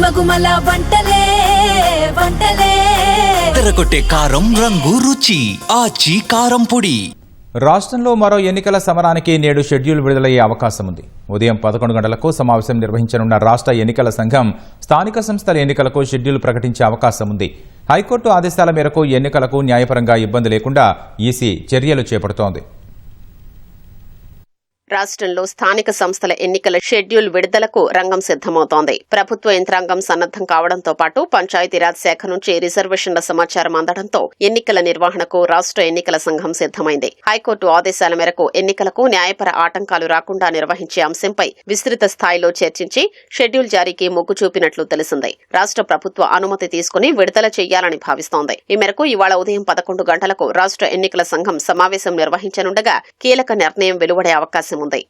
గుమగుమల వంటలే వంటలే తెరకొట్టే కారం రంగు రుచి ఆచి కారం పొడి. రాష్ట్రంలో మరో ఎన్నికల సమరానికి నేడు షెడ్యూల్ విడుదలయ్యే అవకాశం ఉంది. ఉదయం 11 గంటలకు సమావేశం నిర్వహించనున్న రాష్ట్ర ఎన్నికల సంఘం స్థానిక సంస్థల ఎన్నికలకు షెడ్యూల్ ప్రకటించే అవకాశం ఉంది. హైకోర్టు ఆదేశాల మేరకు ఎన్నికలకు న్యాయపరంగా ఇబ్బంది లేకుండా ఈసీ చర్యలు చేపడుతోంది. రాష్ట్రంలో స్థానిక సంస్థల ఎన్నికల షెడ్యూల్ విడుదలకు రంగం సిద్దమవుతోంది. ప్రభుత్వ యంత్రాంగం సన్నద్దం కావడంతో పాటు పంచాయతీరాజ్ శాఖ నుంచి రిజర్వేషన్ల సమాచారం అందడంతో ఎన్నికల నిర్వహణకు రాష్ట్ర ఎన్నికల సంఘం సిద్దమైంది. హైకోర్టు ఆదేశాల మేరకు ఎన్నికలకు న్యాయపర ఆటంకాలు రాకుండా నిర్వహించే అంశంపై విస్తృత స్థాయిలో చర్చించి షెడ్యూల్ జారీకి మొగ్గు చూపినట్లు తెలిసింది. రాష్ట్ర ప్రభుత్వ అనుమతి తీసుకుని విడుదల చేయాలని భావిస్తోంది. ఈ మేరకు ఇవాళ ఉదయం 11 గంటలకు రాష్ట్ర ఎన్నికల సంఘం సమావేశం నిర్వహించనుండగా కీలక నిర్ణయం వెలువడే అవకాశం ఉంది.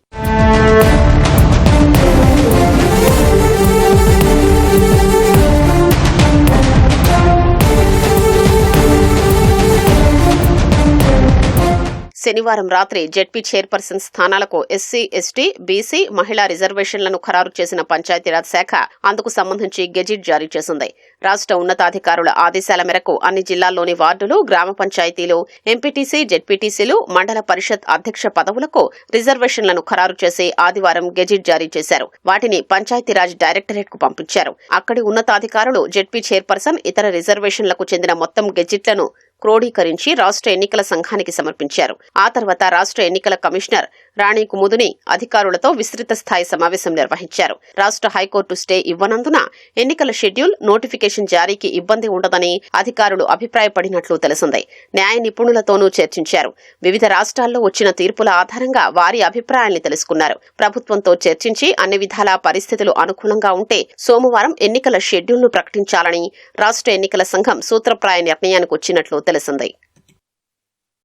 శనివారం రాత్రి జెడ్పీ చైర్పర్సన్ స్థానాలకు ఎస్సీ, ఎస్టీ, బీసీ, మహిళా రిజర్వేషన్లను ఖరారు చేసిన పంచాయతీరాజ్ శాఖ అందుకు సంబంధించి గెజిట్ జారీ చేసింది. రాష్ట్ర ఉన్నతాధికారుల ఆదేశాల మేరకు అన్ని జిల్లాల్లోని వార్డులు, గ్రామ పంచాయతీలు, ఎంపీటీసీ, జెడ్పీటీసీలు, మండల పరిషత్ అధ్యక్ష పదవులకు రిజర్వేషన్లను ఖరారు చేసి ఆదివారం గెజిట్ జారీ చేశారు. వాటిని పంచాయతీరాజ్ డైరెక్టరేట్ కు పంపించారు. అక్కడి ఉన్నతాధికారులు జెడ్పీ చైర్పర్సన్, ఇతర రిజర్వేషన్లకు చెందిన మొత్తం గెజిట్లను క్రోడీకరించి రాష్ట్ర ఎన్నికల సంఘానికి సమర్పించారు. ఆ తర్వాత రాష్ట్ర ఎన్నికల కమిషనర్ రాణి కుముదుని అధికారులతో విస్తృత స్థాయి సమావేశం నిర్వహించారు. రాష్ట్ర హైకోర్టు స్టే ఇవ్వనందున ఎన్నికల షెడ్యూల్, నోటిఫికేషన్ జారీకి ఇబ్బంది ఉండదని అధికారులు అభిప్రాయపడినట్లు తెలిసింది. న్యాయ నిపుణులతోనూ చర్చించారు. వివిధ రాష్ట్రాల్లో వచ్చిన తీర్పుల ఆధారంగా వారి అభిప్రాయాల్ని తెలుసుకున్నారు. ప్రభుత్వంతో చర్చించి అన్ని విధాలా పరిస్థితులు అనుకూలంగా ఉంటే సోమవారం ఎన్నికల షెడ్యూల్ను ప్రకటించాలని రాష్ట్ర ఎన్నికల సంఘం సూత్రప్రాయ నిర్ణయానికి వచ్చినట్లు తెలిసింది.